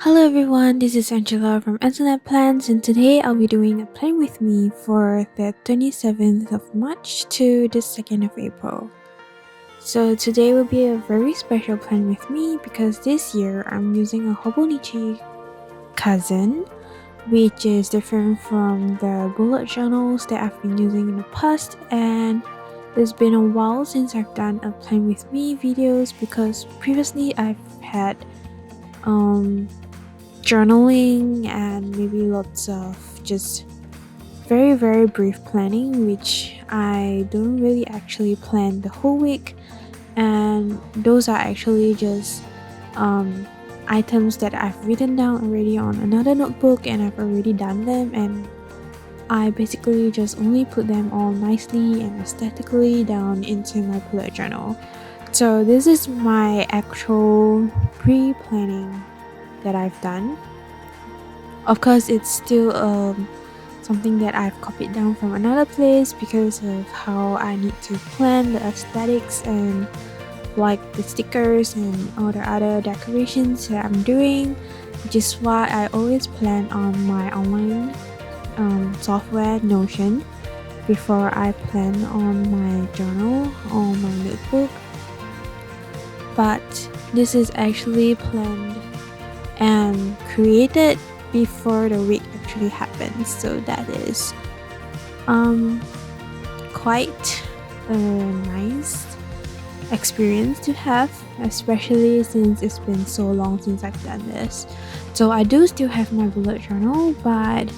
Hello everyone, this is Angela from Internet Plans, and today I'll be doing a plan with me for the 27th of March to the 2nd of April. So today will be a very special plan with me because this year I'm using a Hobonichi cousin, which is different from the bullet journals that I've been using in the past, and it's been a while since I've done a plan with me videos because previously I've had journaling and maybe lots of just very brief planning, which I don't really actually plan the whole week, and those are actually just items that I've written down already on another notebook and I've already done them, and I basically just only put them all nicely and aesthetically down into my bullet journal. So this is my actual pre-planning that I've done. Of course, it's still something that I've copied down from another place because of how I need to plan the aesthetics and like the stickers and all the other decorations that I'm doing, which is why I always plan on my online software Notion before I plan on my journal or my notebook. But this is actually planned and created before the week actually happens, so that is quite a nice experience to have, especially since it's been so long since I've done this. So I do still have my bullet journal, but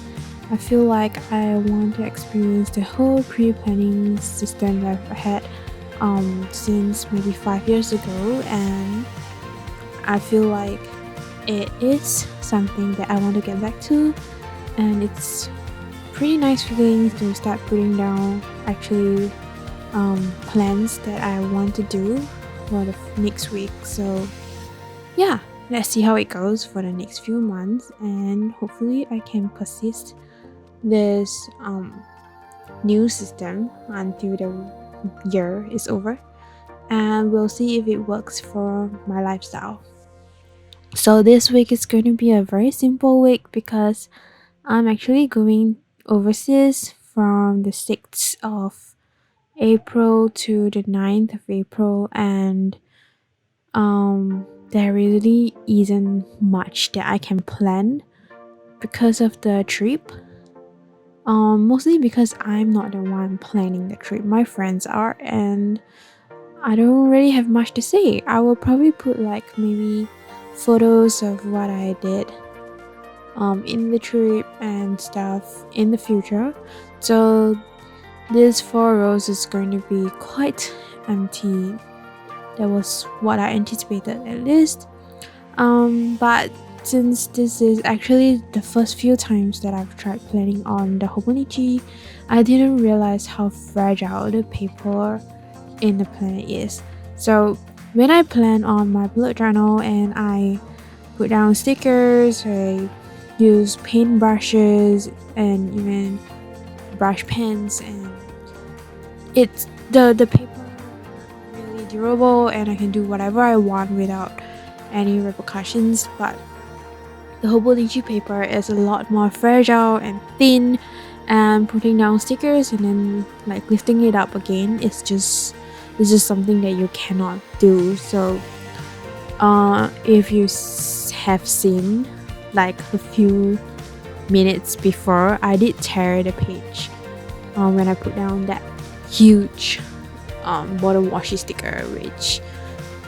I feel like I want to experience the whole pre-planning system that I've had since maybe 5 years ago, and I feel like it is something that I want to get back to, and it's pretty nice feeling to start putting down actually plans that I want to do for the next week. So yeah, let's see how it goes for the next few months, and hopefully I can persist this new system until the year is over, and we'll see if it works for my lifestyle. So this week is going to be a very simple week because I'm actually going overseas from the 6th of April to the 9th of April, and there really isn't much that I can plan because of the trip. Mostly because I'm not the one planning the trip, my friends are, and I don't really have much to say. I will probably put like maybe photos of what I did in the trip and stuff in the future. So this 4 rows is going to be quite empty. That was what I anticipated at least. But since this is actually the first few times that I've tried planning on the Hobonichi, I didn't realize how fragile the paper in the planner is. So when I plan on my bullet journal and I put down stickers, I use paint brushes and even brush pens, and it's the paper really durable and I can do whatever I want without any repercussions. But the Hobonichi paper is a lot more fragile and thin, and putting down stickers and then like lifting it up again is just something that you cannot do. So if you have seen like a few minutes before, I did tear the page when I put down that huge bottom washi sticker, which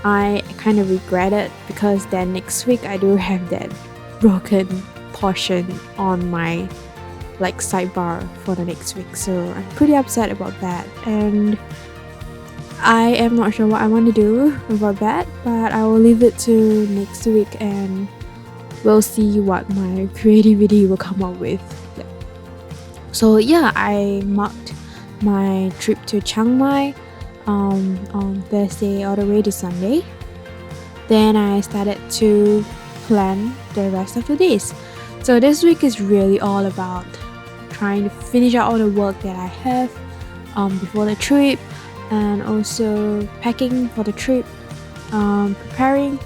I kind of regretted because then next week I do have that broken portion on my like sidebar for the next week, so I'm pretty upset about that, and I am not sure what I want to do about that, but I will leave it to next week and we'll see what my creativity will come up with. So yeah, I marked my trip to Chiang Mai on Thursday all the way to Sunday. Then I started to plan the rest of the days. So this week is really all about trying to finish out all the work that I have before the trip, and also packing for the trip, preparing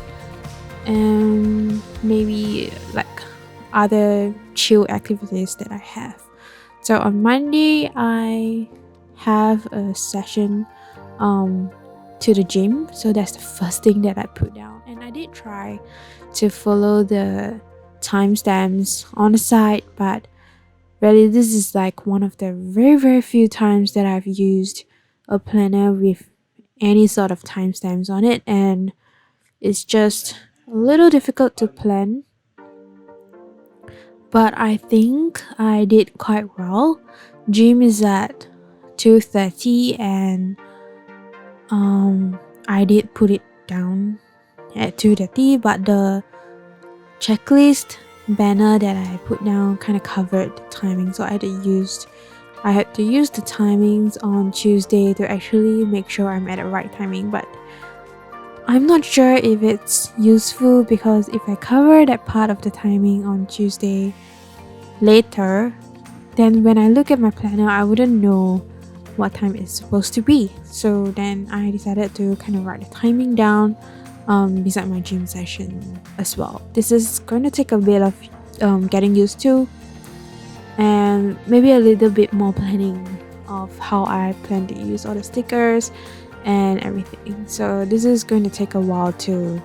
and maybe like other chill activities that I have. So on Monday, I have a session um, to the gym. So that's the first thing that I put down. And I did try to follow the timestamps on the side, but really, this is like one of the very, very few times that I've used a planner with any sort of timestamps on it, and it's just a little difficult to plan. But I think I did quite well. Gym is at 2:30, and I did put it down at 2:30, but the checklist banner that I put down kind of covered the timing, so I had to use the timings on Tuesday to actually make sure I'm at the right timing. But I'm not sure if it's useful, because if I cover that part of the timing on Tuesday later, then when I look at my planner, I wouldn't know what time it's supposed to be. So then I decided to kind of write the timing down beside my gym session as well. This is going to take a bit of getting used to, and maybe a little bit more planning of how I plan to use all the stickers and everything. So this is going to take a while to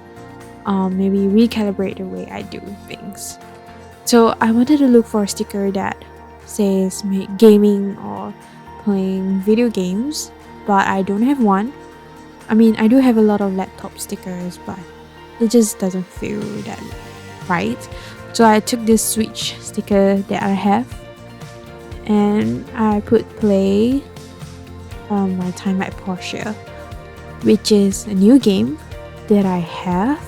maybe recalibrate the way I do things. So I wanted to look for a sticker that says gaming or playing video games, but I don't have one. I mean, I do have a lot of laptop stickers, but it just doesn't feel that right. So I took this Switch sticker that I have, and I put play my time at Porsche, which is a new game that I have.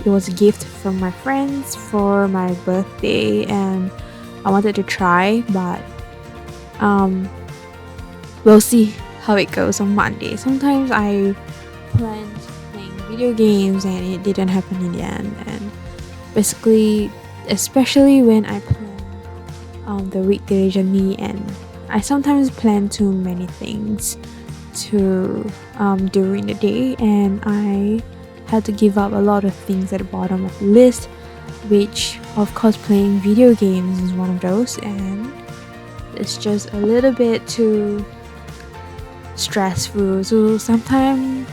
It was a gift from my friends for my birthday, and I wanted to try, but we'll see how it goes on Monday. Sometimes I planned playing video games and it didn't happen in the end, and basically, especially when I plan the week diligently, and I sometimes plan too many things to during the day, and I had to give up a lot of things at the bottom of the list, which of course playing video games is one of those, and it's just a little bit too stressful. So sometimes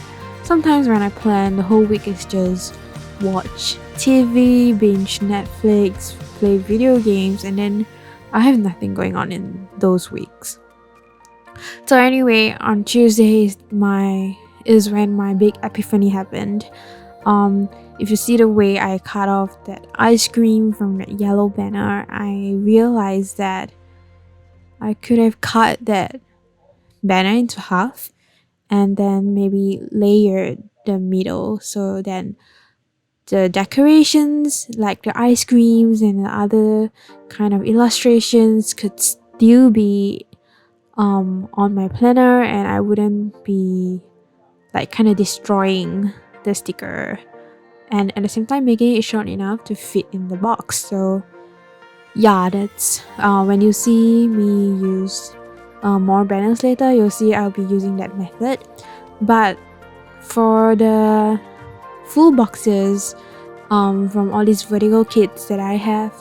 when I plan, the whole week is just watch TV, binge Netflix, play video games, and then I have nothing going on in those weeks. So anyway, on Tuesday is when my big epiphany happened. If you see the way I cut off that ice cream from that yellow banner, I realized that I could have cut that banner into half and then maybe layered the middle, so then the decorations like the ice creams and the other kind of illustrations could still be on my planner, and I wouldn't be like kind of destroying the sticker, and at the same time making it short enough to fit in the box. So yeah, that's when you see me use more banners later, you'll see I'll be using that method. But for the full boxes from all these vertical kits that I have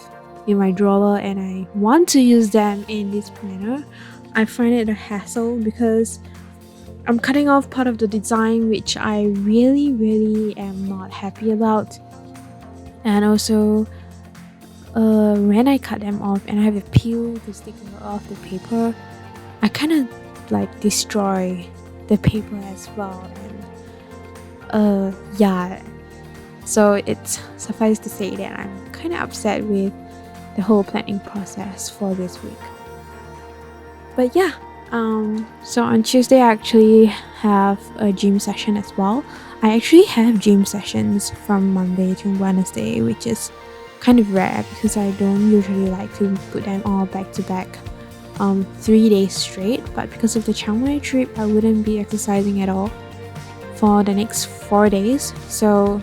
in my drawer and I want to use them in this planner, I find it a hassle because I'm cutting off part of the design which I really am not happy about. And also when I cut them off and I have to peel the sticker off the paper, I kind of like destroy the paper as well. And yeah, so it's suffice to say that I'm kind of upset with the whole planning process for this week. But yeah, so on Tuesday I actually have a gym session as well. I actually have gym sessions from Monday to Wednesday, which is kind of rare because I don't usually like to put them all back to back 3 days straight. But because of the Chiang Mai trip, I wouldn't be exercising at all for the next 4 days, so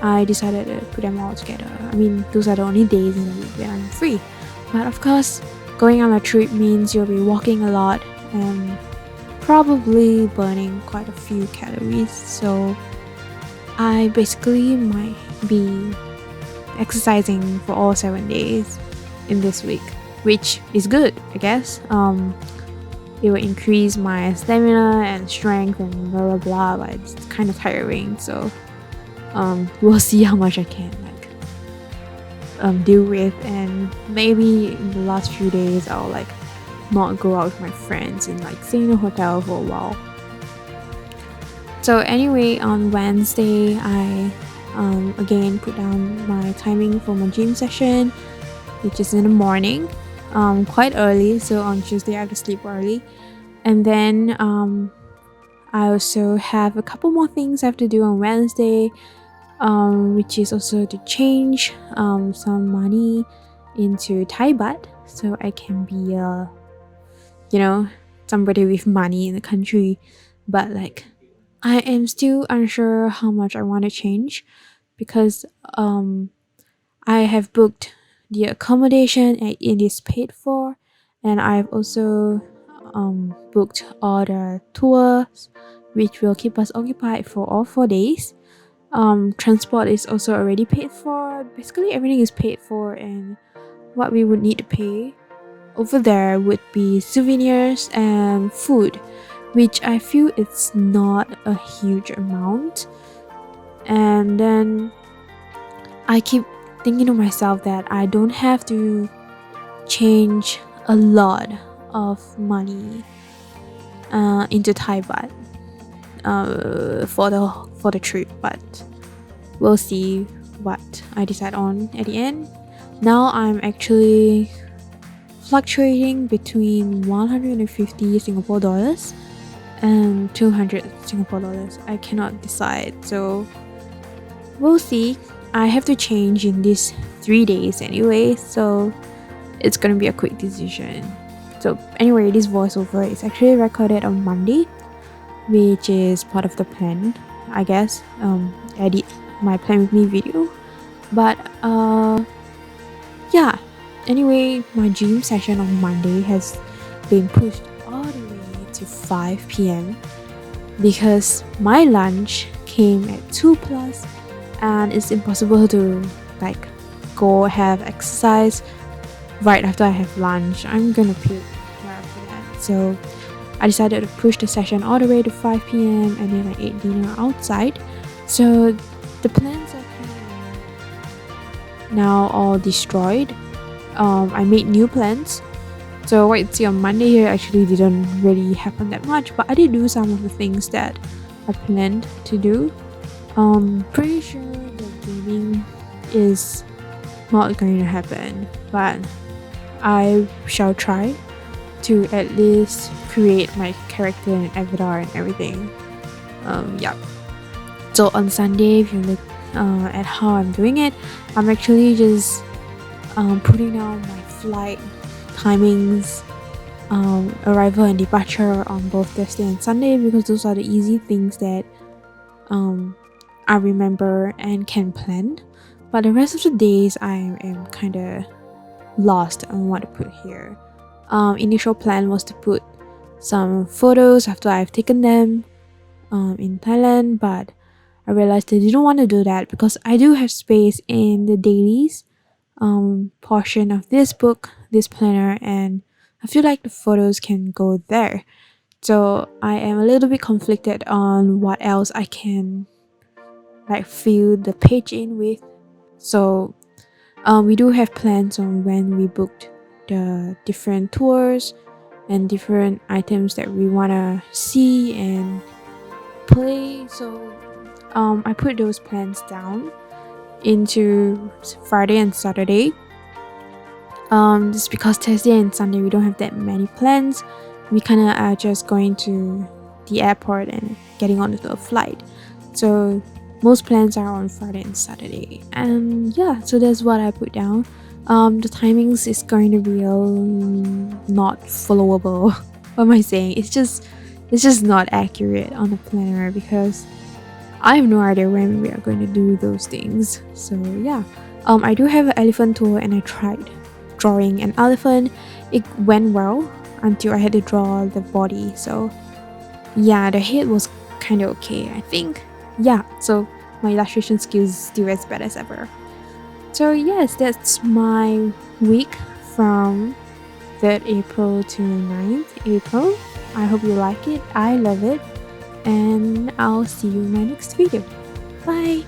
I decided to put them all together. I mean, those are the only days in the week that I'm free. But of course, going on a trip means you'll be walking a lot and probably burning quite a few calories. So I basically might be exercising for all 7 days in this week, which is good, I guess. It will increase my stamina and strength and blah blah blah, but it's kind of tiring. So we'll see how much I can deal with, and maybe in the last few days I'll not go out with my friends and stay in a hotel for a while. So anyway, on Wednesday I again put down my timing for my gym session, which is in the morning, quite early. So on Tuesday I have to sleep early, and then I also have a couple more things I have to do on Wednesday, which is also to change some money into Thai baht, so I can be somebody with money in the country. But I am still unsure how much I want to change, because I have booked the accommodation and it is paid for, and I've also booked all the tours which will keep us occupied for all 4 days. Transport is also already paid for. Basically everything is paid for, and what we would need to pay over there would be souvenirs and food, which I feel it's not a huge amount. And then I keep thinking to myself that I don't have to change a lot of money into Thai baht for the trip, but we'll see what I decide on at the end. Now I'm actually fluctuating between 150 Singapore dollars and 200 Singapore dollars. I cannot decide, so we'll see. I have to change in these 3 days anyway, so it's gonna be a quick decision. So anyway, this voiceover is actually recorded on Monday, which is part of the plan, I guess. Edit my plan with me video, but yeah. Anyway, my gym session on Monday has been pushed all the way to 5 p.m. because my lunch came at 2 plus, and it's impossible to go have exercise right after I have lunch. I'm gonna puke right after that. So I decided to push the session all the way to 5 p.m. and then I ate dinner outside. So the plans are kind of now all destroyed. I made new plans. So what you see on Monday here actually didn't really happen that much, but I did do some of the things that I planned to do. Pretty sure the gaming is not going to happen, but I shall try to at least create my character and avatar and everything. Yeah. So on Sunday, if you look at how I'm doing it, I'm actually just putting down my flight timings, arrival and departure on both Thursday and Sunday, because those are the easy things that I remember and can plan. But the rest of the days I am kind of lost on what to put here. Initial plan was to put some photos after I've taken them in Thailand, but I realized I didn't want to do that because I do have space in the dailies portion of this book, this planner, and I feel like the photos can go there. So I am a little bit conflicted on what else I can fill the page in with. So we do have plans on when we booked the different tours and different items that we want to see and play. So I put those plans down into Friday and Saturday. Just because Thursday and Sunday we don't have that many plans. We kind of are just going to the airport and getting onto a flight. So most plans are on Friday and Saturday. And yeah, so that's what I put down. The timings is going to be not followable. What am I saying? It's just not accurate on the planner because I have no idea when we are going to do those things. So yeah, I do have an elephant tour and I tried drawing an elephant. It went well until I had to draw the body. So yeah, the head was kind of okay, I think. Yeah, so my illustration skills still as bad as ever. So yes, that's my week from 3rd April to 9th April. I hope you like it. I love it. And I'll see you in my next video. Bye!